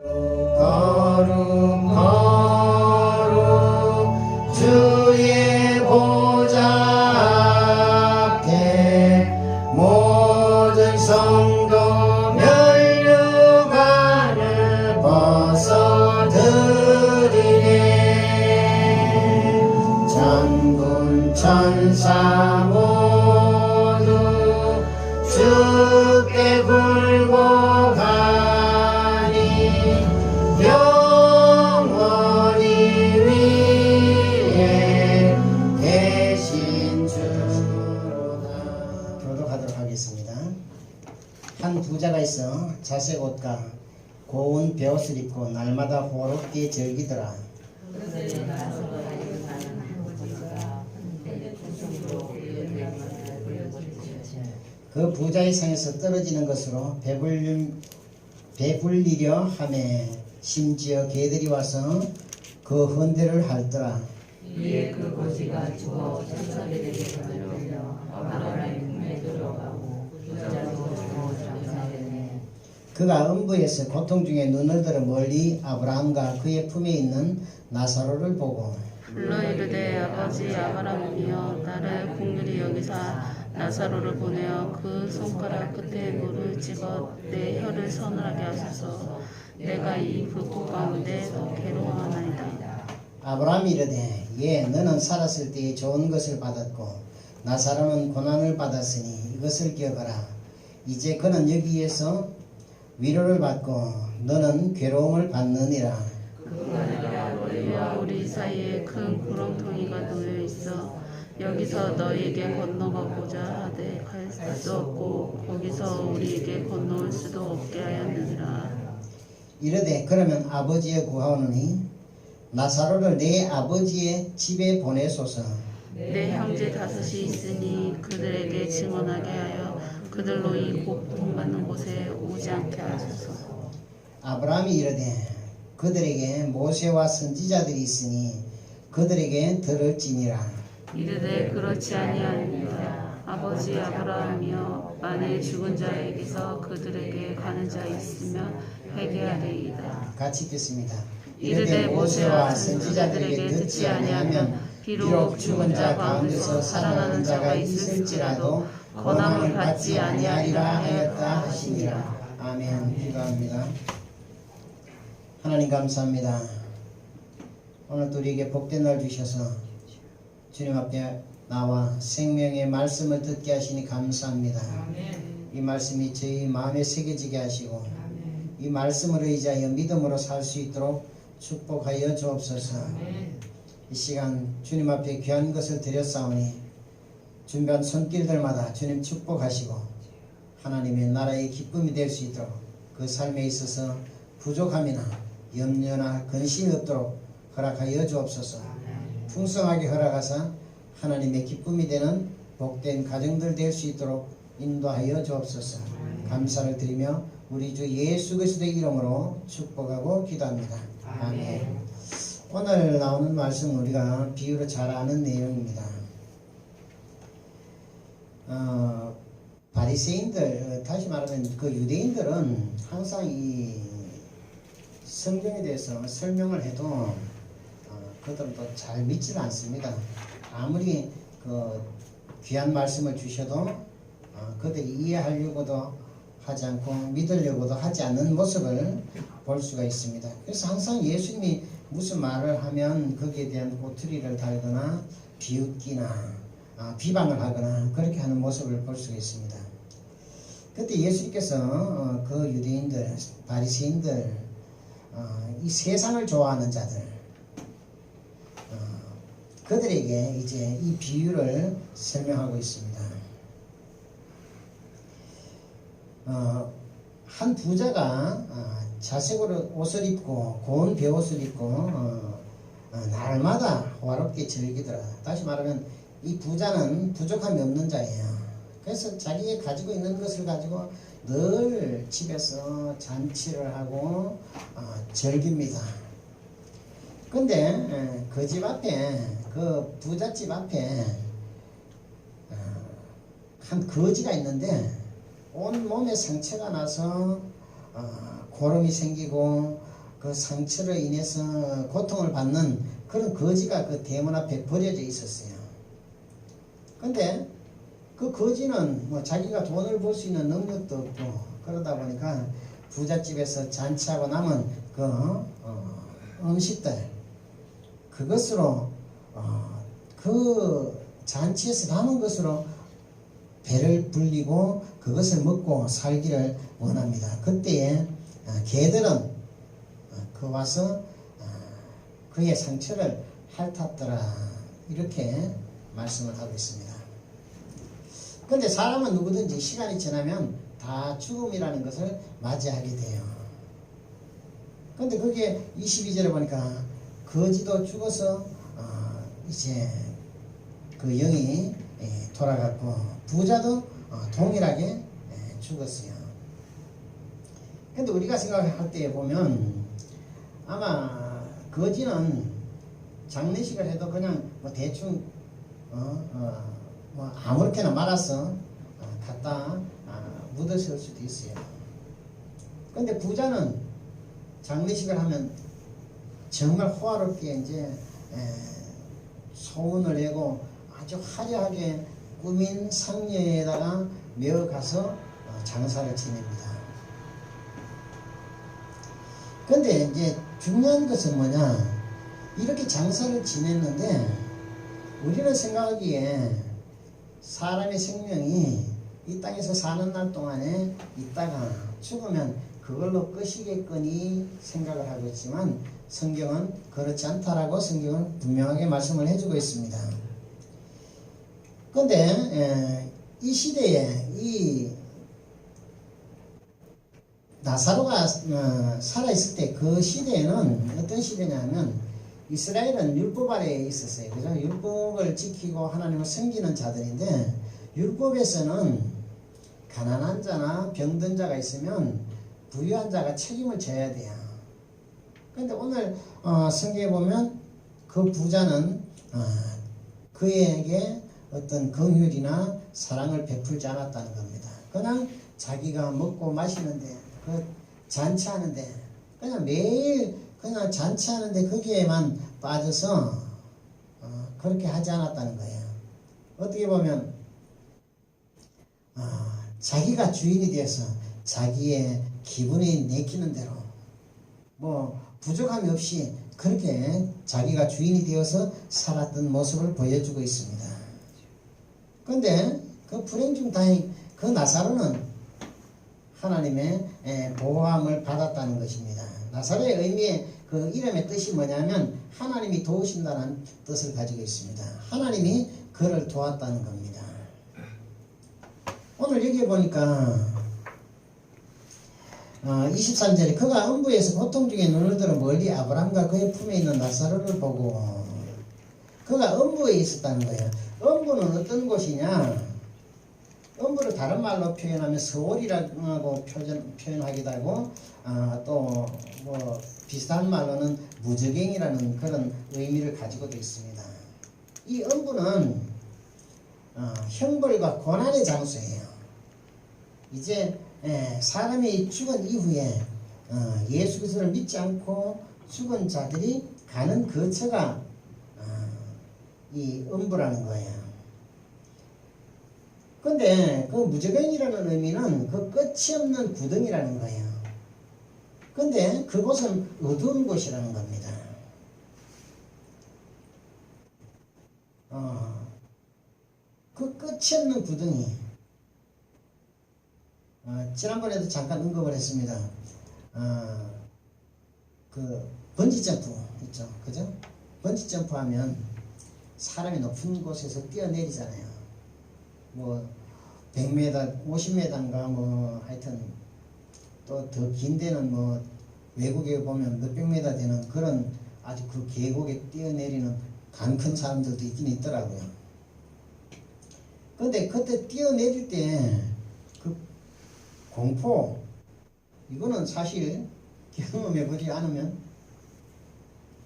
거룩 거룩 주의 보좌 앞에 모든 성도 면류관을 벗어드리네. 전군 천사 모두 주께 굴복하니 영원히 위에 계신 주로다. 교독하도록 하겠습니다. 한 부자가 있어 자색 옷과 고운 베옷을 입고 날마다 호롭게 즐기더라. 그 부자의 상에서 떨어지는 것으로 배불리려 하매 심지어 개들이 와서 그 헌대를 핥더라. 이에 그 거지가 죽어 천사들에게 들려오며 아브라함의 품에 들어가고 부자도 죽어 장사되네. 그가 음부에서 고통 중에 눈을 들어 멀리 아브라함과 그의 품에 있는 나사로를 보고 불러 이르되 아버지 아브라함이여 나를 긍휼히 여기사 나사로를 보내어 그 손가락 끝에 물을 찍어 내 혀를 서늘하게 하소서. 내가 이 불꽃 가운데 더 괴로워하나이다. 아브라함이 이르되 예 너는 살았을 때에 좋은 것을 받았고 나사로는 고난을 받았으니 이것을 기억하라. 이제 그는 여기에서 위로를 받고 너는 괴로움을 받느니라. 너희와 우리 사이에 큰 구렁텅이가 놓여 있어 여기서 너희에게 건너가고자 하되 갈 수 없고 거기서 우리에게 건너올 수도 없게 하였느니라. 이르되 그러면 아버지의 구하오노니 나사로를 내 아버지의 집에 보내소서. 내 형제 다섯이 있으니 그들에게 증언하게 하여 그들로 이 고통받는 곳에 오지 않게 하소서. 아브라함이 이르되 그들에게 모세와 선지자들이 있으니 그들에게 들을지니라. 이르되 그렇지 아니하니이다. 아버지 아브라함이여 만일 죽은 자에게서 그들에게 가는 자 있으면 회개하리이다. 같이 읽겠습니다. 이르되 모세와 선지자들에게 듣지 아니하면 비록 죽은 자 가운데서 살아나는 자가 있을지라도 권함을 받지 아니하리라 하였다 하시니라. 아멘. 기도합니다. 하나님 감사합니다. 오늘도 우리에게 복된 날 주셔서 주님 앞에 나와 생명의 말씀을 듣게 하시니 감사합니다. 이 말씀이 저희 마음에 새겨지게 하시고 이 말씀을 의지하여 믿음으로 살 수 있도록 축복하여 주옵소서. 이 시간 주님 앞에 귀한 것을 드렸사오니 준비한 손길들마다 주님 축복하시고 하나님의 나라의 기쁨이 될 수 있도록 그 삶에 있어서 부족함이나 염려나 근심이 없도록 허락하여 주옵소서. 풍성하게 허락하사 하나님의 기쁨이 되는 복된 가정들 될 수 있도록 인도하여 주옵소서. 감사를 드리며 우리 주 예수 그리스도의 이름으로 축복하고 기도합니다. 아멘. 오늘 나오는 말씀은 우리가 비유로 잘 아는 내용입니다. 바리새인들, 다시 말하면 그 유대인들은 항상 이 성경에 대해서 설명을 해도 그들은 또 잘 믿지는 않습니다. 아무리 그 귀한 말씀을 주셔도 그들이 이해하려고도 하지 않고 믿으려고도 하지 않는 모습을 볼 수가 있습니다. 그래서 항상 예수님이 무슨 말을 하면 거기에 대한 꼬투리를 달거나 비웃기나 비방을 하거나 그렇게 하는 모습을 볼 수가 있습니다. 그때 예수님께서 그 유대인들, 바리새인들, 이 세상을 좋아하는 자들, 그들에게 이제 이 비유를 설명하고 있습니다. 한 부자가 자색으로 옷을 입고 고운 베옷을 입고 날마다 호화롭게 즐기더라. 다시 말하면 이 부자는 부족함이 없는 자예요. 그래서 자기가 가지고 있는 것을 가지고 늘 집에서 잔치를 하고 즐깁니다. 근데 그 집 앞에, 그 부잣집 앞에 한 거지가 있는데 온 몸에 상처가 나서 고름이 생기고 그 상처로 인해서 고통을 받는 그런 거지가 그 대문 앞에 버려져 있었어요. 근데 그 거지는 뭐 자기가 돈을 벌 수 있는 능력도 없고 그러다 보니까 부잣집에서 잔치하고 남은 그 음식들 그것으로 그 잔치에서 남은 것으로 배를 불리고 그것을 먹고 살기를 원합니다. 그때에 개들은 그 와서 그의 상처를 핥았더라 이렇게 말씀을 하고 있습니다. 근데 사람은 누구든지 시간이 지나면 다 죽음이라는 것을 맞이하게 돼요. 근데 그게 22절에 보니까 거지도 죽어서 이제 그 영이 돌아갔고 부자도 동일하게 죽었어요. 근데 우리가 생각할 때 보면 아마 거지는 장례식을 해도 그냥 뭐 대충 뭐 아무렇게나 말아서 갖다 묻었을 수도 있어요. 근데 부자는 장례식을 하면 정말 호화롭게 이제 소문을 내고 아주 화려하게 꾸민 상녀에다가 메어가서 장사를 지냅니다. 근데 이제 중요한 것은 뭐냐, 이렇게 장사를 지냈는데 우리는 생각하기에 사람의 생명이 이 땅에서 사는 날 동안에 있다가 죽으면 그걸로 끝이겠거니 생각을 하고 있지만 성경은 그렇지 않다라고 성경은 분명하게 말씀을 해주고 있습니다. 그런데 이 시대에 이 나사로가 살아있을 때 그 시대에는 어떤 시대냐면 이스라엘은 율법 아래에 있었어요. 그죠? 율법을 지키고 하나님을 섬기는 자들인데 율법에서는 가난한 자나 병든 자가 있으면 부유한 자가 책임을 져야 돼요. 그런데 오늘 성경에 보면 그 부자는 그에게 어떤 긍휼이나 사랑을 베풀지 않았다는 겁니다. 그냥 자기가 먹고 마시는데 그 잔치하는데 그냥 매일 그냥 잔치하는데 거기에만 빠져서 그렇게 하지 않았다는 거예요. 어떻게 보면 자기가 주인이 되어서 자기의 기분이 내키는 대로 뭐 부족함이 없이 그렇게 자기가 주인이 되어서 살았던 모습을 보여주고 있습니다. 그런데 그 불행 중 다행 그 나사로는 하나님의 보호함을 받았다는 것입니다. 나사로의 의미의 그 이름의 뜻이 뭐냐면 하나님이 도우신다는 뜻을 가지고 있습니다. 하나님이 그를 도왔다는 겁니다. 오늘 여기에 보니까 23절에 그가 음부에서 고통 중에 눈을 들어 멀리 아브람과 그의 품에 있는 나사로를 보고 그가 음부에 있었다는 거예요. 음부는 어떤 곳이냐? 음부를 다른 말로 표현하면 서울이라고 표현하기도 하고 또 뭐 비슷한 말로는 무저갱이라는 그런 의미를 가지고도 있습니다. 이 음부는 형벌과 고난의 장소예요. 이제 사람이 죽은 이후에 예수 그리스도를 믿지 않고 죽은 자들이 가는 거처가 이 음부라는 거예요. 근데 그 무저갱이라는 의미는 그 끝이 없는 구덩이라는 거예요. 근데 그곳은 어두운 곳이라는 겁니다. 그 끝이 없는 구덩이. 지난번에도 잠깐 언급을 했습니다. 그 번지점프 있죠, 그죠? 번지점프 하면 사람이 높은 곳에서 뛰어내리잖아요. 뭐 100m, 50m인가 뭐 하여튼 또 더 긴 데는 뭐 외국에 보면 몇백 미터 되는 그런 아주 그 계곡에 뛰어내리는 간 큰 사람들도 있긴 있더라고요. 근데 그때 뛰어내릴 때 그 공포 이거는 사실 경험해보지 않으면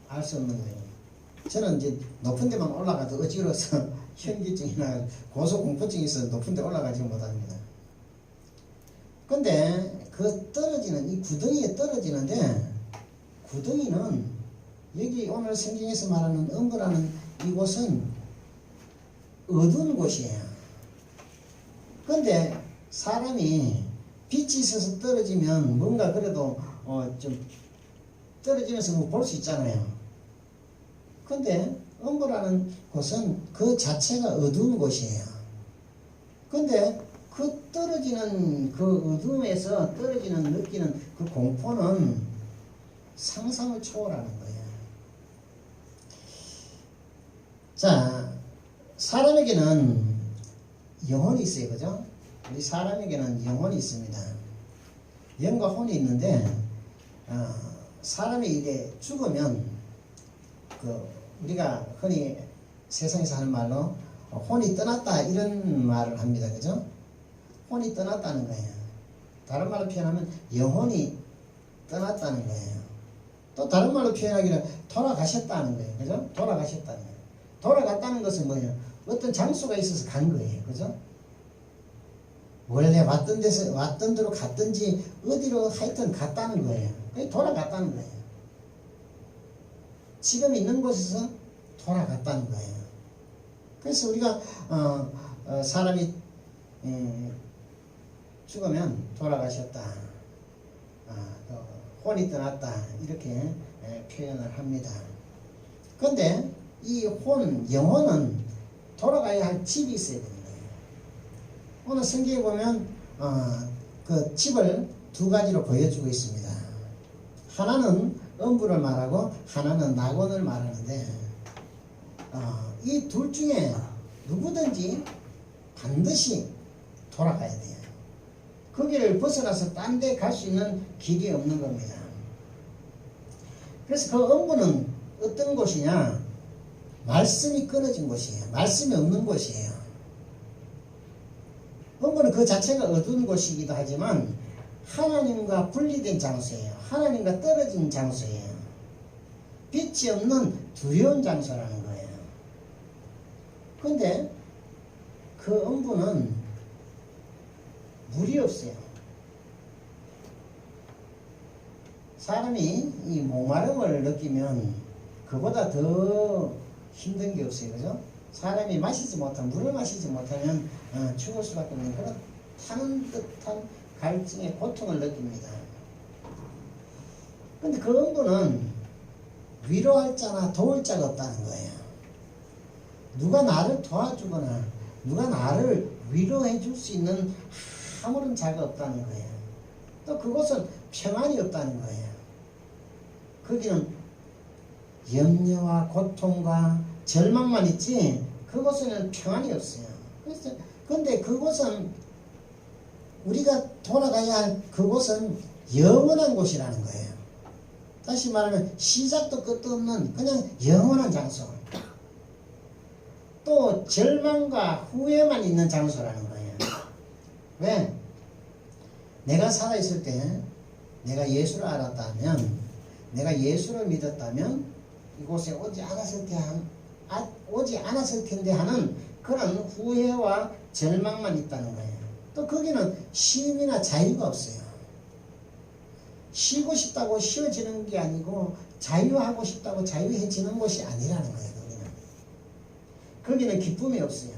알 수 없는 거예요. 저는 이제 높은 데만 올라가도 어지러워서 현기증이나 고소공포증이 있어서 높은 데 올라가지 못합니다. 근데 그 떨어지는 이 구덩이에 떨어지는데 구덩이는 여기 오늘 성경에서 말하는 음부라는 이곳은 어두운 곳이에요. 근데 사람이 빛이 있어서 떨어지면 뭔가 그래도 좀 떨어지면서 뭐 볼 수 있잖아요. 근데 음부라는 곳은 그 자체가 어두운 곳이에요. 근데 그 떨어지는 그 어둠에서 떨어지는 느끼는 그 공포는 상상을 초월하는 거예요. 자, 사람에게는 영혼이 있어요. 그죠? 우리 사람에게는 영혼이 있습니다. 영과 혼이 있는데 사람이 이게 죽으면 우리가 흔히 세상에서 하는 말로 혼이 떠났다 이런 말을 합니다. 그죠? 혼이 떠났다는 거예요. 다른 말로 표현하면 영혼이 떠났다는 거예요. 또 다른 말로 표현하기는 돌아가셨다는 거예요. 그죠? 돌아가셨다는 거예요. 돌아갔다는 것은 뭐예요? 어떤 장소가 있어서 간 거예요. 그죠? 원래 왔던 데로 갔든지 어디로 하여튼 갔다는 거예요. 그게 돌아갔다는 거예요. 지금 있는 곳에서 돌아갔다는 거예요. 그래서 우리가 사람이 죽으면 돌아가셨다, 혼이 떠났다 이렇게 표현을 합니다. 그런데 이 영혼은 돌아가야 할 집이 있어야 되는 거예요. 오늘 성경에 보면 그 집을 두 가지로 보여주고 있습니다. 하나는 음부를 말하고 하나는 낙원을 말하는데 이 둘 중에 누구든지 반드시 돌아가야 돼요. 거기를 벗어나서 딴 데 갈 수 있는 길이 없는 겁니다. 그래서 그 음부는 어떤 곳이냐? 말씀이 끊어진 곳이에요. 말씀이 없는 곳이에요. 음부는 그 자체가 어두운 곳이기도 하지만 하나님과 분리된 장소예요. 하나님과 떨어진 장소예요. 빛이 없는 두려운 장소라는 거예요. 근데 그 음부는 물이 없어요. 사람이 이 목마름을 느끼면 그보다 더 힘든 게 없어요. 그죠? 사람이 물을 마시지 못하면 죽을 수밖에 없는 그런 타는 듯한 갈증의 고통을 느낍니다. 근데 그 음부는 위로할 자나 도울 자가 없다는 거예요. 누가 나를 도와주거나 누가 나를 위로해 줄 수 있는 아무런 자가 없다는 거예요. 또 그곳은 평안이 없다는 거예요. 거기는 염려와 고통과 절망만 있지 그곳에는 평안이 없어요. 그래서 근데 그곳은 우리가 돌아가야 할 그곳은 영원한 곳이라는 거예요. 다시 말하면 시작도 끝도 없는 그냥 영원한 장소. 또 절망과 후회만 있는 장소라는 거예요. 왜? 내가 살아있을 때 내가 예수를 알았다면 내가 예수를 믿었다면 이곳에 오지 않았을 텐데 하는 그런 후회와 절망만 있다는 거예요. 또 거기는 쉼이나 자유가 없어요. 쉬고 싶다고 쉬어지는 게 아니고 자유하고 싶다고 자유해지는 곳이 아니라는 거예요. 거기는 기쁨이 없어요.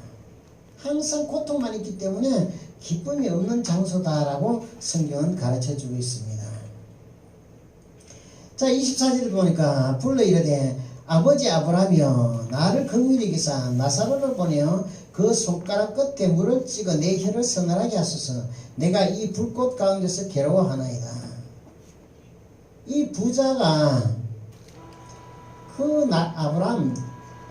항상 고통만 있기 때문에 기쁨이 없는 장소다라고 성경은 가르쳐주고 있습니다. 자, 24절을 보니까 불러 이르되 아버지 아브라함이여 나를 긍휼히 여기사 나사로를 보내어 그 손가락 끝에 물을 찍어 내 혀를 서늘하게 하소서. 내가 이 불꽃 가운데서 괴로워하나이다. 이 부자가 아브라함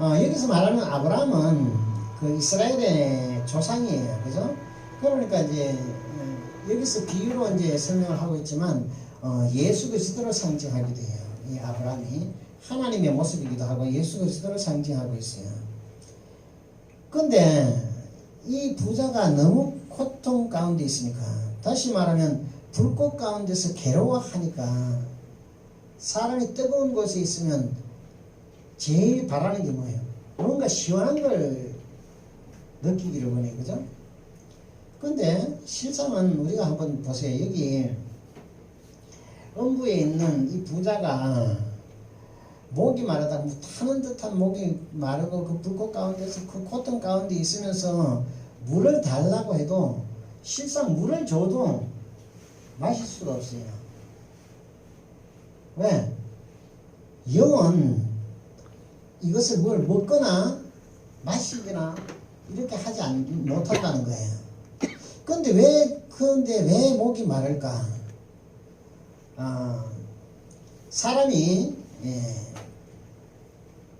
여기서 말하는 아브라함은 그 이스라엘의 조상이에요. 그죠? 그러니까 이제 여기서 비유로 이제 설명을 하고 있지만 예수 그리스도를 상징하기도 해요. 이 아브라함이 하나님의 모습이기도 하고 예수 그리스도를 상징하고 있어요. 근데 이 부자가 너무 고통 가운데 있으니까 다시 말하면 불꽃 가운데서 괴로워하니까 사람이 뜨거운 곳에 있으면 제일 바라는 게 뭐예요? 뭔가 시원한 걸 느끼기를 원해요. 그죠? 근데 실상은 우리가 한번 보세요. 여기 음부에 있는 이 부자가 목이 마르다 타는 듯한 목이 마르고 그 불꽃 가운데서 그 고통 가운데 있으면서 물을 달라고 해도 실상 물을 줘도 마실 수가 없어요. 왜? 영은 이것을 뭘 먹거나 마시거나 이렇게 하지 못한다는 거예요. 그런데 왜 목이 마를까? 사람이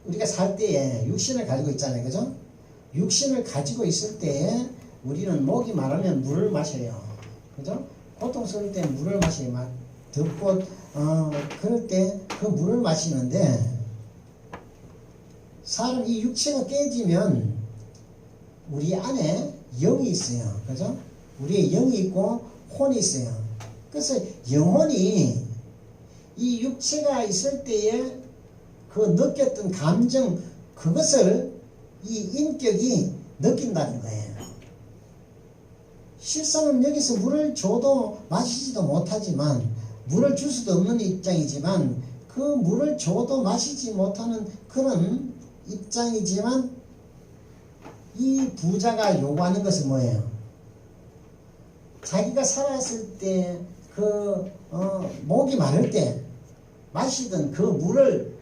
우리가 살 때에 육신을 가지고 있잖아요. 그죠? 육신을 가지고 있을 때에 우리는 목이 마르면 물을 마셔요. 그죠? 고통스러울 때 물을 마셔요. 막 덥고 그럴 때 그 물을 마시는데 사람 이 육체가 깨지면 우리 안에 영이 있어요. 그죠? 우리의 영이 있고 혼이 있어요. 그래서 영혼이 이 육체가 있을 때에 그 느꼈던 감정 그것을 이 인격이 느낀다는 거예요. 실상은 여기서 물을 줘도 마시지도 못하지만 물을 줄 수도 없는 입장이지만 그 물을 줘도 마시지 못하는 그런 입장이지만 이 부자가 요구하는 것은 뭐예요? 자기가 살았을 때 목이 마를 때 마시던 그 물을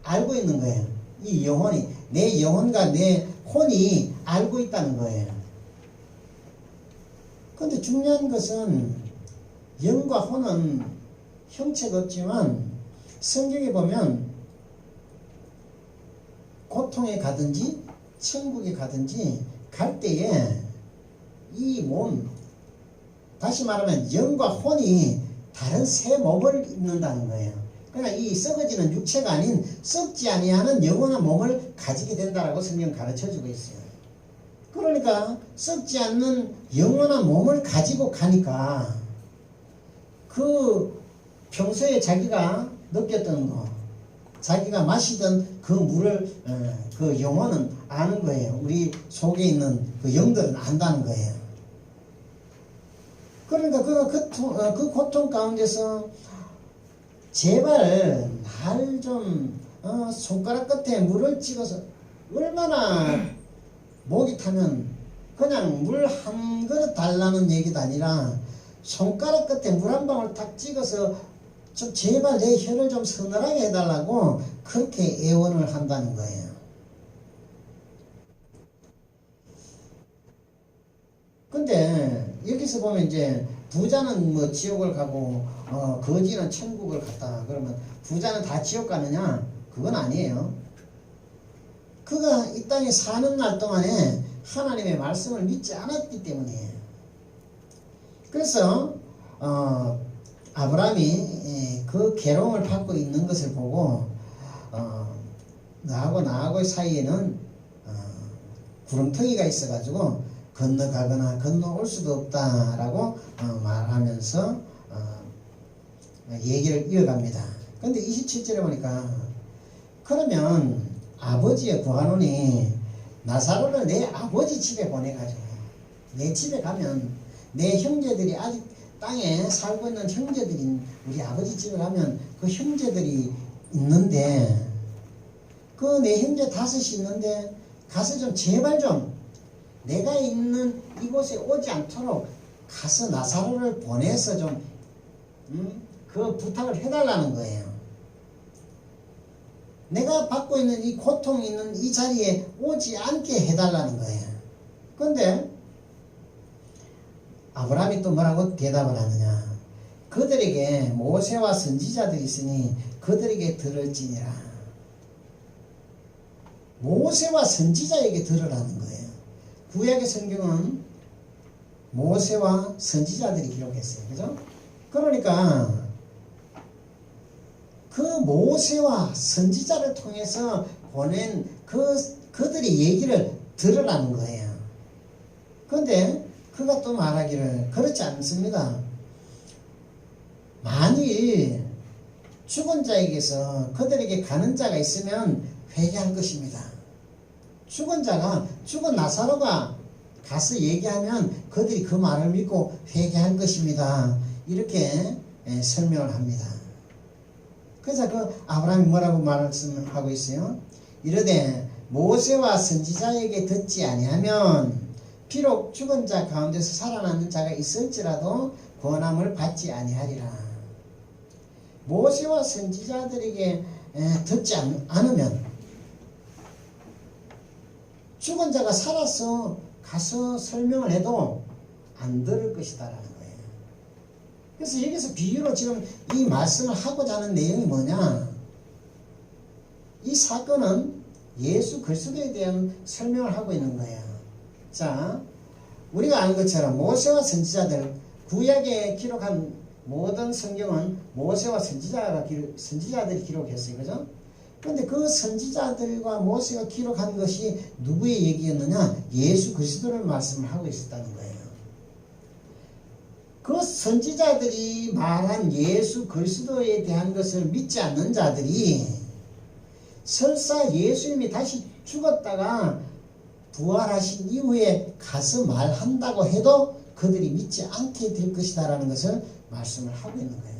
알고 있는 거예요. 이 영혼이 내 영혼과 내 혼이 알고 있다는 거예요. 그런데 중요한 것은 영과 혼은 형체가 없지만 성경에 보면 고통에 가든지 천국에 가든지 갈 때에 이 몸 다시 말하면 영과 혼이 다른 새 몸을 입는다는 거예요. 그러나 이 썩어지는 육체가 아닌 썩지 아니하는 영원한 몸을 가지게 된다라고 성경 가르쳐주고 있어요. 그러니까 썩지 않는 영원한 몸을 가지고 가니까 그 평소에 자기가 느꼈던 거 자기가 마시던 그 물을 그 영혼은 아는 거예요. 우리 속에 있는 그 영들은 안다는 거예요. 그러니까 그가 그 고통 가운데서 제발 날 좀 손가락 끝에 물을 찍어서 얼마나 목이 타면 그냥 물 한 그릇 달라는 얘기도 아니라 손가락 끝에 물 한 방울 딱 찍어서 좀 제발 내 혀를 좀 서늘하게 해달라고 그렇게 애원을 한다는 거예요. 근데 여기서 보면 이제 부자는 뭐 지옥을 가고 거지는 천국을 갔다 그러면 부자는 다 지옥 가느냐? 그건 아니에요. 그가 이 땅에 사는 날 동안에 하나님의 말씀을 믿지 않았기 때문이에요. 그래서 아브라함이 그 괴로움을 받고 있는 것을 보고 나하고 사이에는 구렁텅이가 있어가지고 건너가거나 건너올 수도 없다라고 말하면서 얘기를 이어갑니다. 그런데 27절에 보니까 그러면 아버지의 구하노니 나사로를 내 아버지 집에 보내가지고 내 집에 가면 내 형제들이 아직 땅에 살고 있는 형제들인 우리 아버지 집에 가면 그 형제들이 있는데 그 내 형제 5이 있는데 가서 좀 제발 좀 내가 있는 이곳에 오지 않도록 가서 나사로를 보내서 좀 그 부탁을 해달라는 거예요. 내가 받고 있는 이 고통 있는 이 자리에 오지 않게 해달라는 거예요. 그런데 아브라함이 또 뭐라고 대답을 하느냐? 그들에게 모세와 선지자들이 있으니 그들에게 들을지니라. 모세와 선지자에게 들으라는 거예요. 구약의 성경은 모세와 선지자들이 기록했어요. 그죠? 그러니까 그 모세와 선지자를 통해서 보낸 그들의 얘기를 들으라는 거예요. 그런데 그가 또 말하기를 그렇지 않습니다. 만일 죽은 자에게서 그들에게 가는 자가 있으면 회개할 것입니다. 죽은 나사로가 가서 얘기하면 그들이 그 말을 믿고 회개할 것입니다. 이렇게 설명을 합니다. 그래서 그 아브라함이 뭐라고 말씀하고 있어요? 이르되 모세와 선지자에게 듣지 아니하면 비록 죽은 자 가운데서 살아남는 자가 있을지라도 구원함을 받지 아니하리라. 모세와 선지자들에게 듣지 않으면 죽은 자가 살아서 가서 설명을 해도 안 들을 것이다라는 거예요. 그래서 여기서 비유로 지금 이 말씀을 하고자 하는 내용이 뭐냐? 이 사건은 예수 그리스도에 대한 설명을 하고 있는 거예요. 자, 우리가 아는 것처럼 모세와 선지자들, 구약에 기록한 모든 성경은 모세와 선지자들이 기록했어요. 그죠? 그런데 그 선지자들과 모세가 기록한 것이 누구의 얘기였느냐? 예수 그리스도를 말씀을 하고 있었다는 거예요. 그 선지자들이 말한 예수 그리스도에 대한 것을 믿지 않는 자들이 설사 예수님이 다시 죽었다가 부활하신 이후에 가서 말한다고 해도 그들이 믿지 않게 될 것이다 라는 것을 말씀을 하고 있는 거예요.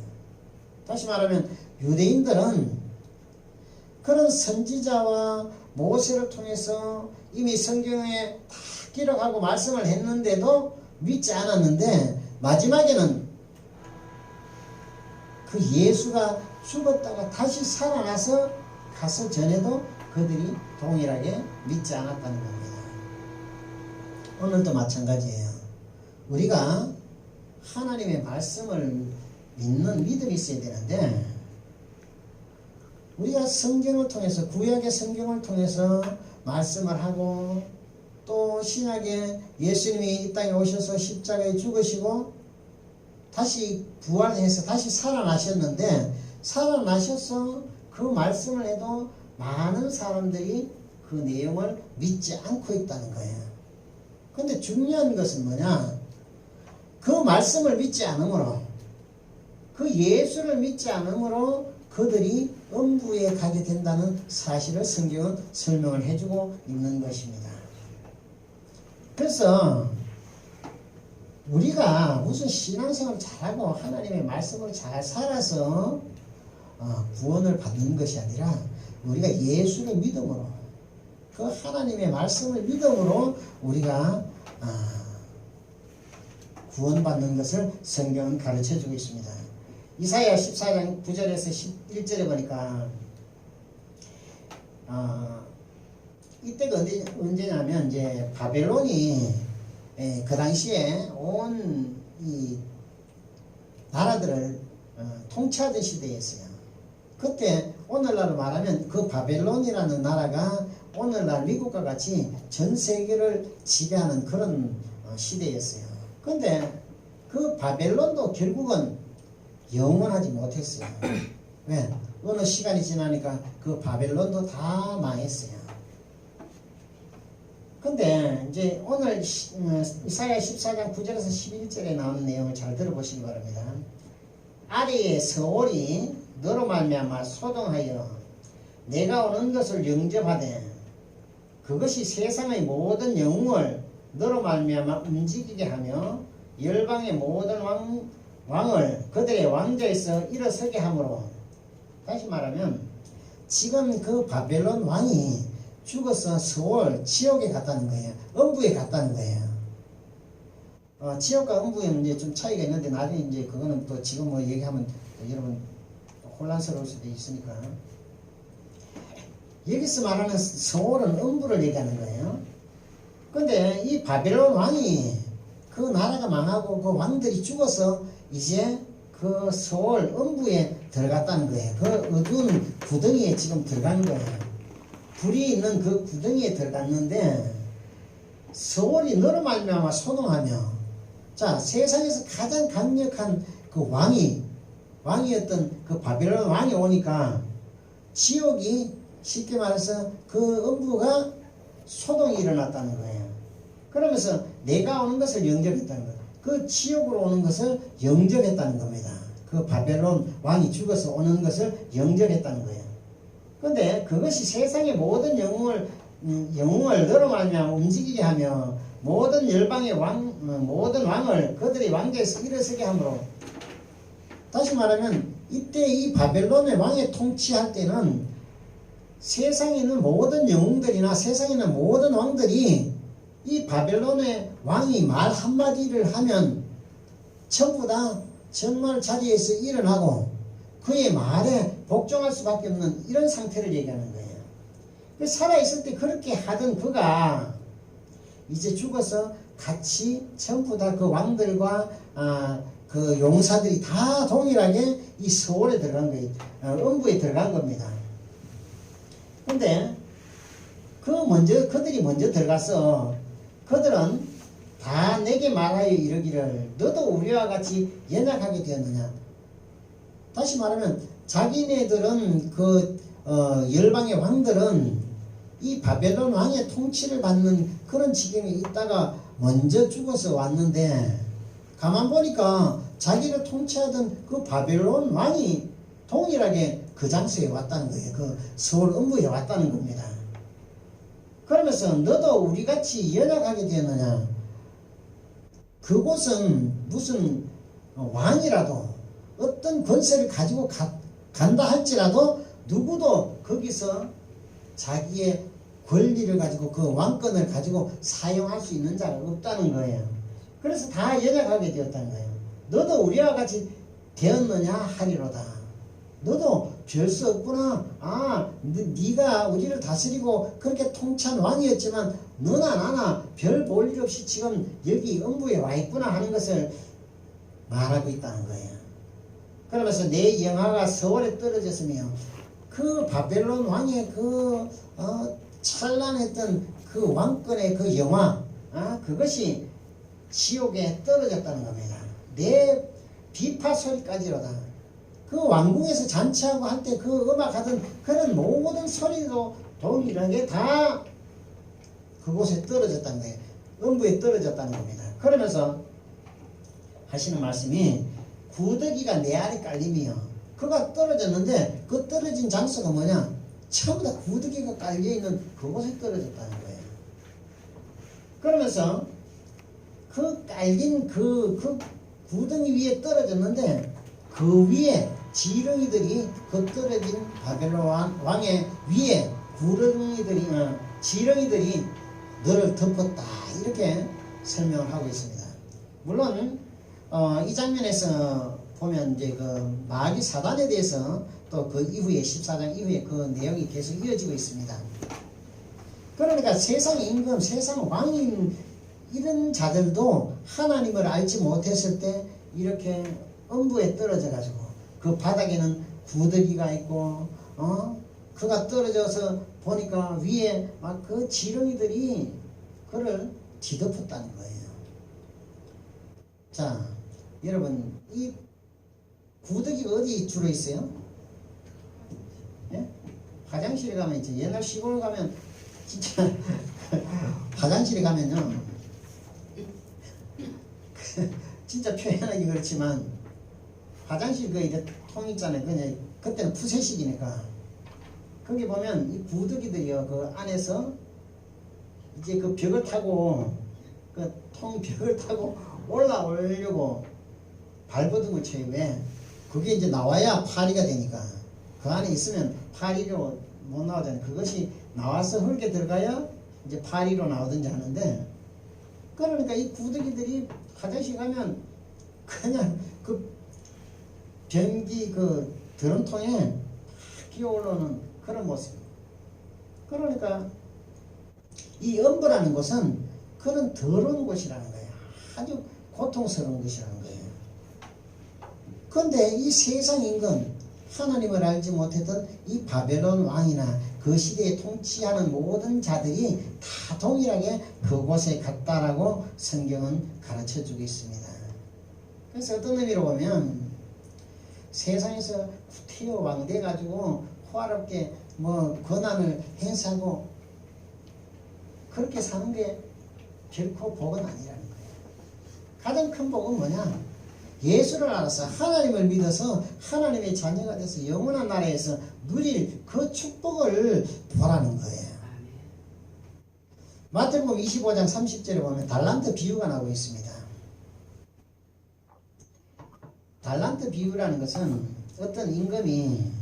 다시 말하면 유대인들은 그런 선지자와 모세를 통해서 이미 성경에 다 기록하고 말씀을 했는데도 믿지 않았는데 마지막에는 그 예수가 죽었다가 다시 살아나서 가서 전에도 그들이 동일하게 믿지 않았다는 겁니다. 오늘도 마찬가지예요. 우리가 하나님의 말씀을 믿는 믿음이 있어야 되는데 우리가 성경을 통해서 구약의 성경을 통해서 말씀을 하고 또 신약에 예수님이 이 땅에 오셔서 십자가에 죽으시고 다시 부활해서 다시 살아나셨는데 살아나셔서 그 말씀을 해도 많은 사람들이 그 내용을 믿지 않고 있다는 거예요. 근데 중요한 것은 뭐냐? 그 말씀을 믿지 않으므로 그 예수를 믿지 않으므로 그들이 음부에 가게 된다는 사실을 성경은 설명을 해주고 있는 것입니다. 그래서 우리가 무슨 신앙생활을 잘하고 하나님의 말씀을 잘 살아서 구원을 받는 것이 아니라 우리가 예수를 믿음으로 그 하나님의 말씀을 믿음으로 우리가 구원받는 것을 성경은 가르쳐주고 있습니다. 이사야 14장 9절에서 11절에 보니까 이때가 언제냐면 이제 바벨론이 그 당시에 온 이 나라들을 통치하던 시대였어요. 그때 오늘날로 말하면 그 바벨론이라는 나라가 오늘날 미국과 같이 전 세계를 지배하는 그런 시대였어요. 근데 그 바벨론도 결국은 영원하지 못했어요. 왜? 어느 시간이 지나니까 그 바벨론도 다 망했어요. 근데 이제 오늘 이사야 14장 9절에서 11절에 나오는 내용을 잘 들어보시기 바랍니다. 아래의 서울이 너로 말미암아 소동하여 내가 오는 것을 영접하되 그것이 세상의 모든 영웅을 너로 말미암아 움직이게 하며 열방의 모든 왕을 그들의 왕좌에서 일어서게 하므로 다시 말하면 지금 그 바벨론 왕이 죽어서 서울 지옥에 갔다는 거예요. 음부에 갔다는 거예요. 지옥과 음부에는 이제 좀 차이가 있는데 나중에 이제 그거는 또 지금 뭐 얘기하면 여러분 혼란스러울 수도 있으니까 여기서 말하는 서울은 음부를 얘기하는 거예요. 근데 이 바벨론 왕이 그 나라가 망하고 그 왕들이 죽어서 이제 그 서울 음부에 들어갔다는 거예요. 그 어두운 구덩이에 지금 들어간 거예요. 불이 있는 그 구덩이에 들어갔는데 서울이 너로 말미암아 소동하며 자 세상에서 가장 강력한 그 왕이었던 그 바벨론 왕이 오니까 지옥이 쉽게 말해서 그 음부가 소동이 일어났다는 거예요. 그러면서 내가 오는 것을 영접했다는 거예요. 그 지옥으로 오는 것을 영접했다는 겁니다. 그 바벨론 왕이 죽어서 오는 것을 영접했다는 거예요. 그런데 그것이 세상의 모든 영웅을 너로 말미암아 움직이게 하며 모든 열방의 모든 왕을 그들의 왕좌에서 일어서게 하므로 다시 말하면 이때 이 바벨론의 왕의 통치할 때는 세상에 있는 모든 영웅들이나 세상에 있는 모든 왕들이 이 바벨론의 왕이 말 한마디를 하면 전부 다 정말 자리에서 일어나고 그의 말에 복종할 수밖에 없는 이런 상태를 얘기하는 거예요. 살아있을 때 그렇게 하던 그가 이제 죽어서 같이 전부 다 그 왕들과 그 용사들이 다 동일하게 이 서울에 들어간 거예요. 음부에 들어간 겁니다. 근데 그들이 먼저 들어가서 그들은 다 내게 말하여 이르기를 너도 우리와 같이 연약하게 되었느냐. 다시 말하면 자기네들은 그 열방의 왕들은 이 바벨론 왕의 통치를 받는 그런 지경에 있다가 먼저 죽어서 왔는데 가만 보니까 자기를 통치하던 그 바벨론 왕이 동일하게 그 장소에 왔다는 거예요. 그 서울 음부에 왔다는 겁니다. 그러면서 너도 우리같이 연약하게 되었느냐. 그곳은 무슨 왕이라도 어떤 권세를 가지고 간다 할지라도 누구도 거기서 자기의 권리를 가지고 그 왕권을 가지고 사용할 수 있는 자가 없다는 거예요. 그래서 다 연약하게 되었다는 거예요. 너도 우리와 같이 되었느냐 하리로다. 너도 별 수 없구나. 네가 우리를 다스리고 그렇게 통치한 왕이었지만 너나 나나 별 볼 일 없이 지금 여기 음부에 와 있구나 하는 것을 말하고 있다는 거예요. 그러면서 내 영화가 서울에 떨어졌으며 그 바벨론 왕의 그 찬란했던 그 왕권의 그 영화 그것이 지옥에 떨어졌다는 겁니다. 내 비파 소리까지로다. 그 왕궁에서 잔치하고 할 때 그 음악하던 그런 모든 소리도 동일하게 다 그곳에 떨어졌다는 거예요. 음부에 떨어졌다는 겁니다. 그러면서 하시는 말씀이 구더기가 내 아래 깔림이요. 그가 떨어졌는데 그 떨어진 장소가 뭐냐? 전부 다 구더기가 깔려있는 그곳에 떨어졌다는 거예요. 그러면서 그 깔린 그 구덩이 위에 떨어졌는데 그 위에 지렁이들이 그 떨어진 바벨론 왕의 위에 지렁이들이 너를 덮었다 이렇게 설명을 하고 있습니다. 물론 이 장면에서 보면 이제 그 마귀 사단에 대해서 또 그 이후에 14장 이후에 그 내용이 계속 이어지고 있습니다. 그러니까 세상의 임금, 세상 왕인 이런 자들도 하나님을 알지 못했을 때 이렇게 음부에 떨어져 가지고 그 바닥에는 구더기가 있고 그가 떨어져서 보니까 위에 막 그 지렁이들이 그를 뒤덮었다는 거예요. 자, 여러분 이 구더기가 어디 주로 있어요? 예? 화장실에 가면 이제 옛날 시골 가면 진짜 화장실에 가면요 진짜 표현하기 그렇지만 화장실 그 이제 통 있잖아요. 그냥 그때는 푸세식이니까 거기 보면 이 구더기들이요 그 안에서 이제 그 벽을 타고 그 통 벽을 타고 올라오려고 발버둥을 쳐요. 왜? 그게 이제 나와야 파리가 되니까 그 안에 있으면 파리로 못 나오잖아요. 그것이 나와서 흙에 들어가야 이제 파리로 나오든지 하는데 그러니까 이 구더기들이 화장실 가면 그냥 그 변기 그 드럼통에 끼어 올라오는 그런 모습. 그러니까 이 음부라는 곳은 그런 더러운 곳이라는 거예요. 아주 고통스러운 것이라는 거예요. 그런데 이 세상 임금 하나님을 알지 못했던 이 바벨론 왕이나 그 시대에 통치하는 모든 자들이 다 동일하게 그곳에 갔다라고 성경은 가르쳐주고 있습니다. 그래서 어떤 의미로 보면 세상에서 구태여 왕 돼가지고 호화롭게 뭐 권한을 행사하고 그렇게 사는 게 결코 복은 아니라는 거예요. 가장 큰 복은 뭐냐? 예수를 알아서 하나님을 믿어서 하나님의 자녀가 돼서 영원한 나라에서 누릴 그 축복을 보라는 거예요. 마태복음 25장 30절에 보면 달란트 비유가 나오고 있습니다. 달란트 비유라는 것은 어떤 임금이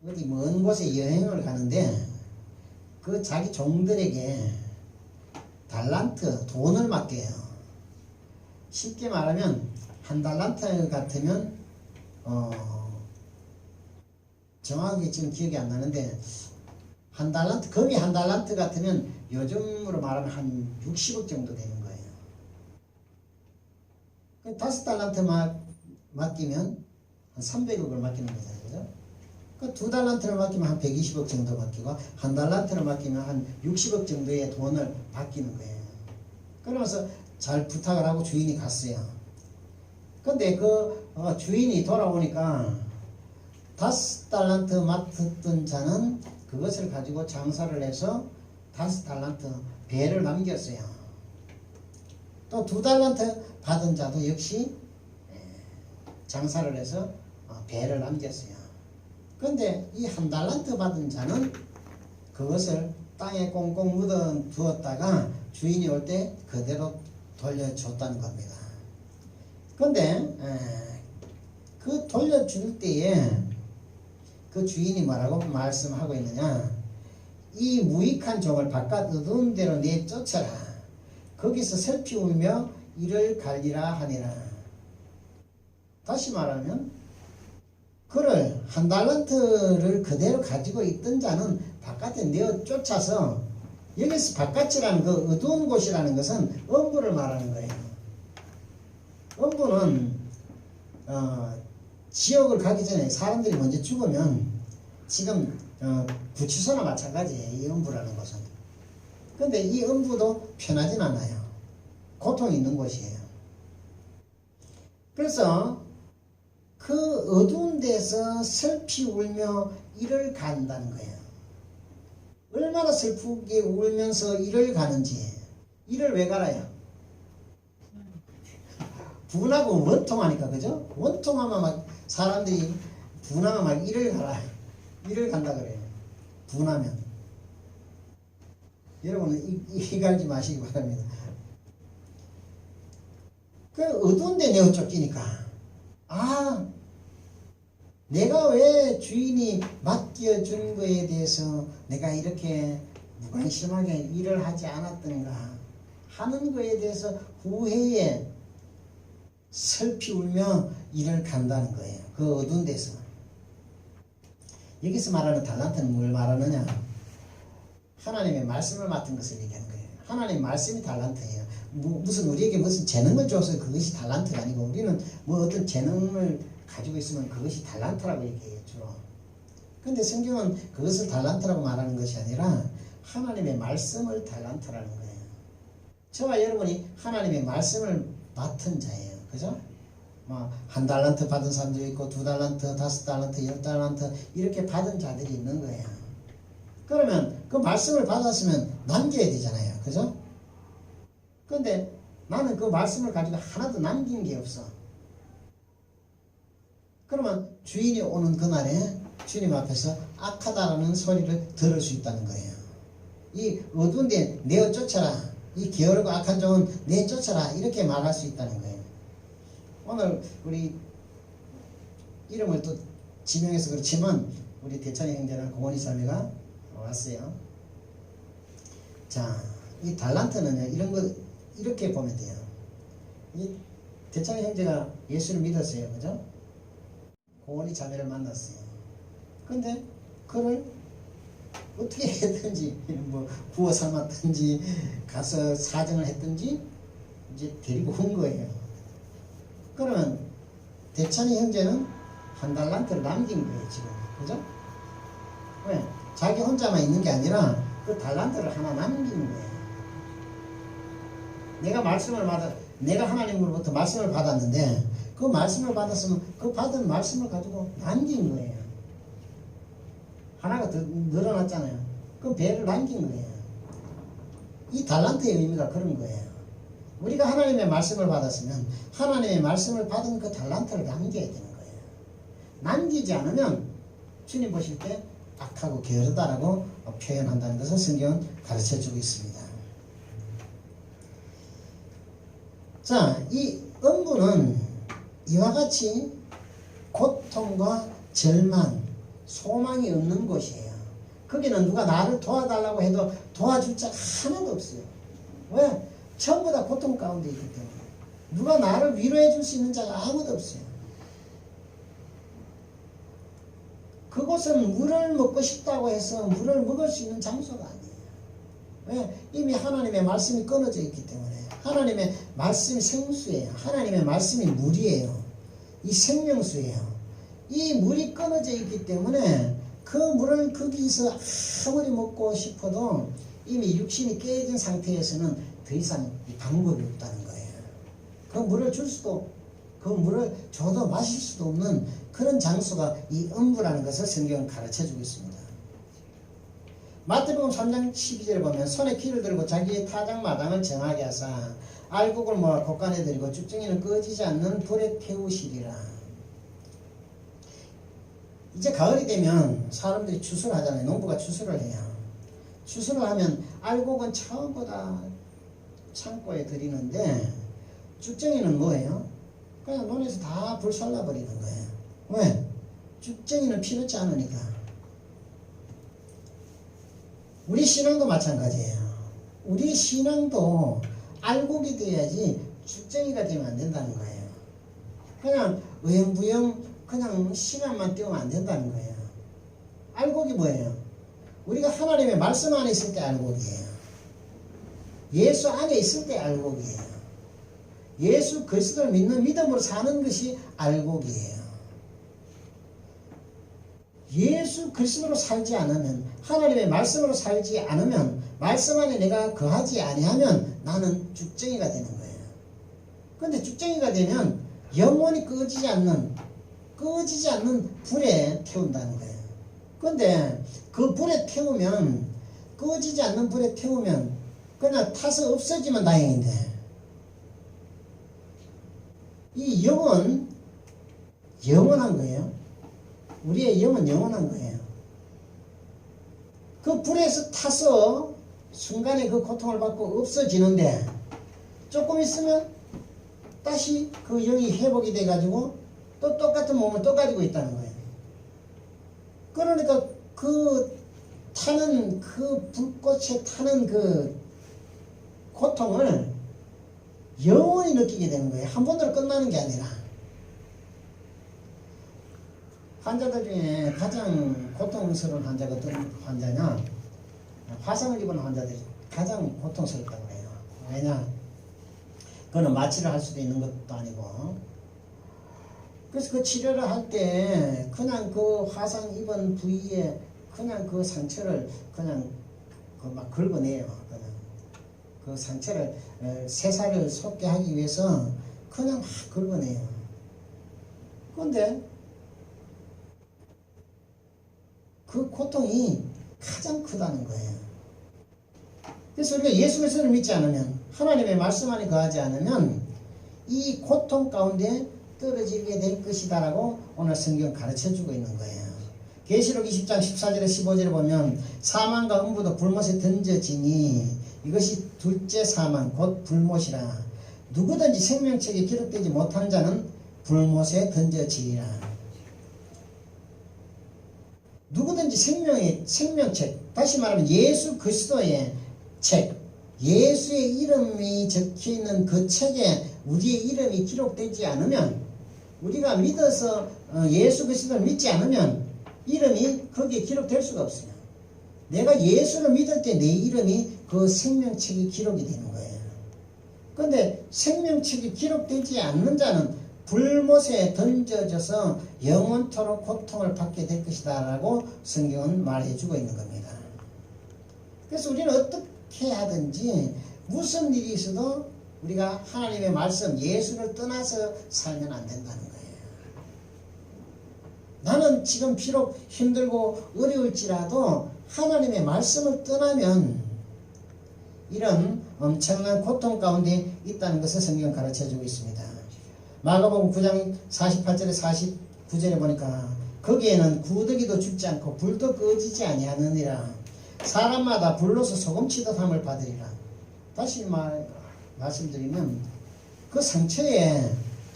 어디 먼 곳에 여행을 가는데 그 자기 종들에게 달란트 돈을 맡겨요. 쉽게 말하면 한 달란트 같으면 정확하게 지금 기억이 안 나는데 한 달란트, 금이 한 달란트 같으면 요즘으로 말하면 한 60억 정도 되는 거예요. 5달란트 맡기면 한 300억을 맡기는 거잖아요. 그죠? 그 2달란트를 맡기면 한 120억 정도 맡기고 한 달란트를 맡기면 한 60억 정도의 돈을 맡기는 거예요. 그러면서 잘 부탁을 하고 주인이 갔어요. 근데 그 주인이 돌아오니까 5달란트 맡았던 자는 그것을 가지고 장사를 해서 5달란트 배를 남겼어요. 또 2달란트 받은 자도 역시 장사를 해서 배를 남겼어요. 근데 이 1달란트 받은 자는 그것을 땅에 꽁꽁 묻어 두었다가 주인이 올 때 그대로 돌려줬다는 겁니다. 근데 그 돌려줄 때에 그 주인이 뭐라고 말씀하고 있느냐, 이 무익한 종을 바깥 어두운 데로 내쫓아라. 거기서 슬피 울며 이를 갈리라 하니라. 다시 말하면 그를 1달란트를 그대로 가지고 있던 자는 바깥에 내어 쫓아서, 여기서 바깥이라는 그 어두운 곳이라는 것은 음부를 말하는 거예요. 음부는 지옥을 가기 전에 사람들이 먼저 죽으면 지금 구치소나 마찬가지예요. 이 음부라는 곳은. 근데 이 음부도 편하진 않아요. 고통이 있는 곳이에요. 그래서 그 어두운 데서 슬피 울며 이를 간다는 거예요. 얼마나 슬프게 울면서 이를 가는지. 이를 왜 갈아요? 분하고 원통하니까, 그죠? 원통하면 막 사람들이 분하면 막 이를 갈아요. 이를 간다 그래요. 분하면. 여러분은 이 갈지 마시기 바랍니다. 그 어두운 데 내어 쫓기니까, 내가 왜 주인이 맡겨준 거에 대해서 내가 이렇게 무관심하게 일을 하지 않았던가 하는 거에 대해서 후회에 슬피 울며 일을 간다는 거예요. 그 어두운 데서. 여기서 말하는 달란트는 뭘 말하느냐? 하나님의 말씀을 맡은 것을 얘기하는 거예요. 하나님의 말씀이 달란트예요. 무슨 우리에게 무슨 재능을 줘서 그것이 달란트가 아니고, 우리는 뭐 어떤 재능을 가지고 있으면 그것이 달란트라고 얘기해요, 주로. 근데 성경은 그것을 달란트라고 말하는 것이 아니라 하나님의 말씀을 달란트라는 거예요. 저와 여러분이 하나님의 말씀을 맡은 자예요. 그죠? 뭐 1달란트 받은 사람도 있고 2달란트, 5달란트, 10달란트 이렇게 받은 자들이 있는 거예요. 그러면 그 말씀을 받았으면 남겨야 되잖아요. 그죠? 근데 나는 그 말씀을 가지고 하나도 남긴 게 없어. 그러면 주인이 오는 그날에 주님 앞에서 악하다라는 소리를 들을 수 있다는 거예요. 이 어두운 데 내어 쫓아라. 이 게으르고 악한 종은 내어 쫓아라. 이렇게 말할 수 있다는 거예요. 오늘 우리 이름을 또 지명해서 그렇지만 우리 대찬이 형제랑 공원이 자매가 왔어요. 자, 이 달란트는요, 이런 거 이렇게 보면 돼요. 이 대찬이 형제가 예수를 믿었어요. 그죠? 공원이 자매를 만났어요. 근데 그를 어떻게 했든지, 뭐 구워 삶았든지 가서 사정을 했든지 이제 데리고 온 거예요. 그러면 대찬이 형제는 1달란트를 남긴 거예요, 지금. 그죠? 왜? 자기 혼자만 있는 게 아니라 그 달란트를 하나 남긴 거예요. 내가 하나님으로부터 말씀을 받았는데 그 말씀을 받았으면 그 받은 말씀을 가지고 남긴 거예요. 하나가 더 늘어났잖아요. 그 배를 남긴 거예요. 이 달란트의 의미가 그런 거예요. 우리가 하나님의 말씀을 받았으면 하나님의 말씀을 받은 그 달란트를 남겨야 되는 거예요. 남기지 않으면 주님 보실 때 악하고 게으르다라고 표현한다는 것을 성경은 가르쳐주고 있습니다. 자, 이 음부는 이와 같이 고통과 절망, 소망이 없는 곳이에요. 거기는 누가 나를 도와달라고 해도 도와줄 자가 하나도 없어요. 왜? 전부 다 고통 가운데 있기 때문에. 누가 나를 위로해 줄 수 있는 자가 아무도 없어요. 그곳은 물을 먹고 싶다고 해서 물을 먹을 수 있는 장소가 아니에요. 왜? 이미 하나님의 말씀이 끊어져 있기 때문에. 하나님의 말씀이 생수예요. 하나님의 말씀이 물이에요. 이 생명수예요. 이 물이 끊어져 있기 때문에 그 물을 거기서 아무리 먹고 싶어도 이미 육신이 깨진 상태에서는 더 이상 방법이 없다는 거예요. 그 물을 줄 수도, 그 물을 줘도 마실 수도 없는 그런 장소가 이 음부라는 것을 성경은 가르쳐주고 있습니다. 마태복음 3장 12절에 보면 손에 키를 들고 자기의 타작마당을 정하게 하사 알곡을 모아 곳간에 들이고 쭉정이는 꺼지지 않는 불에 태우시리라. 이제 가을이 되면 사람들이 추수를 하잖아요. 농부가 추수를 해요. 추수를 하면 알곡은 전부 다 창고에 들이는데 쭉정이는 뭐예요? 그냥 논에서 다 불살라버리는 거예요. 왜? 쭉정이는 필요치 않으니까. 우리 신앙도 마찬가지예요. 우리 신앙도 알곡이 돼야지 쭉정이가 되면 안 된다는 거예요. 그냥 의형부형 그냥 시간만 때우면 안 된다는 거예요. 알곡이 뭐예요? 우리가 하나님의 말씀 안에 있을 때 알곡이에요. 예수 안에 있을 때 알곡이에요. 예수 그리스도를 믿는 믿음으로 사는 것이 알곡이에요. 예수 그리스도로 살지 않으면, 하나님의 말씀으로 살지 않으면, 말씀 안에 내가 거하지 아니하면 나는 쭉정이가 되는 거예요. 그런데 쭉정이가 되면 영원히 꺼지지 않는 불에 태운다는 거예요. 그런데 그 불에 태우면, 꺼지지 않는 불에 태우면 그냥 타서 없어지면 다행인데, 이 영은 영원한 거예요. 우리의 영은 영원한 거예요. 그 불에서 타서 순간에 그 고통을 받고 없어지는데 조금 있으면 다시 그 영이 회복이 돼가지고 또 똑같은 몸을 또 가지고 있다는 거예요. 그러니까 그 타는 그 불꽃에 타는 그 고통을 영원히 느끼게 되는 거예요. 한 번으로 끝나는 게 아니라. 환자들 중에 가장 고통스러운 환자가 어떤 환자냐? 화상을 입은 환자들이 가장 고통스럽다고 해요. 왜냐? 그거는 마취를 할 수도 있는 것도 아니고. 그래서 그 치료를 할 때 그냥 그 화상 입은 부위에 그냥 그 상처를 그냥 그 막 긁어내요. 그냥 그 상처를 새살을 솟게 하기 위해서 그냥 막 긁어내요. 그런데 그 고통이 가장 크다는 거예요. 그래서 우리가 예수 그리스도를 믿지 않으면, 하나님의 말씀 안에 거하지 않으면 이 고통 가운데 떨어지게 될 것이다라고 오늘 성경 가르쳐주고 있는 거예요. 계시록 20장 14절에 15절에 보면 사망과 음부도 불못에 던져지니 이것이 둘째 사망 곧 불못이라. 누구든지 생명책에 기록되지 못한 자는 불못에 던져지리라. 누구든지 생명책, 다시 말하면 예수 그리스도의 책, 예수의 이름이 적혀있는 그 책에 우리의 이름이 기록되지 않으면, 우리가 믿어서 예수 그리스도를 믿지 않으면 이름이 거기에 기록될 수가 없어요. 내가 예수를 믿을 때 내 이름이 그 생명책에 기록이 되는 거예요. 그런데 생명책이 기록되지 않는 자는 불못에 던져져서 영원토록 고통을 받게 될 것이다 라고 성경은 말해주고 있는 겁니다. 그래서 우리는 어떻게 하든지 무슨 일이 있어도 우리가 하나님의 말씀, 예수를 떠나서 살면 안 된다는 거예요. 나는 지금 비록 힘들고 어려울지라도 하나님의 말씀을 떠나면 이런 엄청난 고통 가운데 있다는 것을 성경은 가르쳐주고 있습니다. 마가복음 9장 48절에 49절에 보니까 거기에는 구더기도 죽지 않고 불도 꺼지지 아니하느니라. 사람마다 불로서 소금치듯 함을 받으리라. 다시 말씀드리면 그 상처에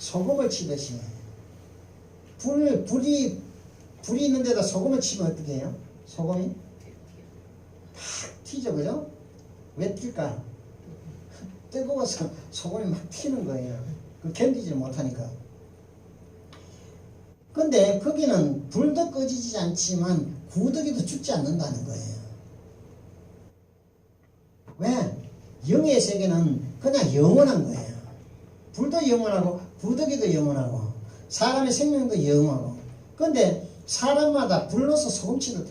소금을 치듯이 불이 있는 데다 소금을 치면 어떻게 해요? 소금이 팍 튀죠, 그죠? 왜 튈까? 뜨거워서 소금이 막 튀는 거예요. 그 견디지 못하니까. 근데 거기는 불도 꺼지지 않지만 구더기도 죽지 않는다는 거예요. 왜? 영의 세계는 그냥 영원한 거예요. 불도 영원하고 구더기도 영원하고 사람의 생명도 영원하고. 근데 사람마다 불로서 소금 치듯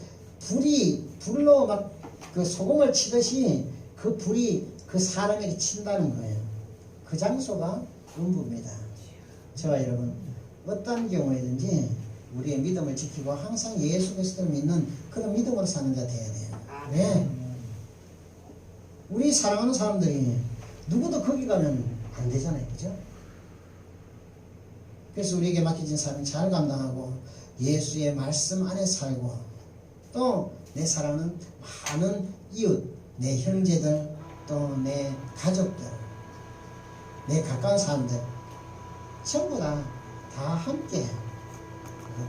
불로 막 그 소금을 치듯이 그 불이 그 사람에게 친다는 거예요. 그 장소가 음부입니다. 저와 여러분, 어떤 경우에든지 우리의 믿음을 지키고 항상 예수 그리스도를 믿는 그런 믿음으로 사는 자 되어야 돼요. 왜? 우리 사랑하는 사람들이 누구도 거기 가면 안 되잖아요. 그죠? 그래서 우리에게 맡겨진 삶을 잘 감당하고 예수의 말씀 안에 살고 또 내 사랑하는 많은 이웃, 내 형제들, 또 내 가족들, 내 가까운 사람들 전부 다 함께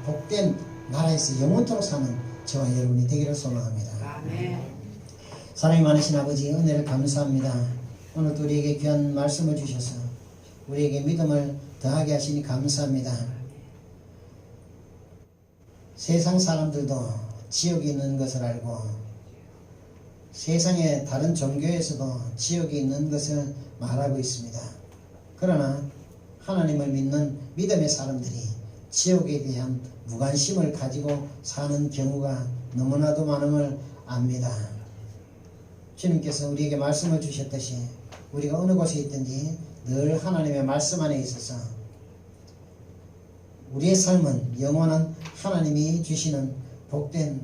복된 나라에서 영원토록 사는 저와 여러분이 되기를 소망합니다. 아멘. 사랑이 많으신 아버지, 은혜를 감사합니다. 오늘 우리에게 귀한 말씀을 주셔서 우리에게 믿음을 더하게 하시니 감사합니다. 세상 사람들도 지옥이 있는 것을 알고 세상의 다른 종교에서도 지옥이 있는 것을 말하고 있습니다. 그러나 하나님을 믿는 믿음의 사람들이 지옥에 대한 무관심을 가지고 사는 경우가 너무나도 많음을 압니다. 주님께서 우리에게 말씀을 주셨듯이 우리가 어느 곳에 있든지 늘 하나님의 말씀 안에 있어서 우리의 삶은 영원한 하나님이 주시는 복된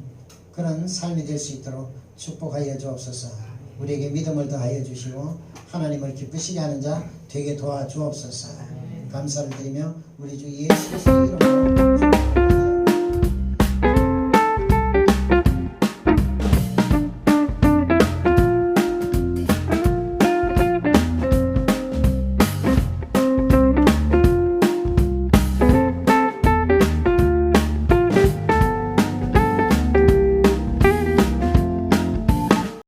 그런 삶이 될 수 있도록 축복하여 주옵소서. 우리에게 믿음을 더하여 주시고 하나님을 기쁘시게 하는 자 되게 도와주옵소서. 감사를 드리며 우리 주 예수 그리스도 이름으로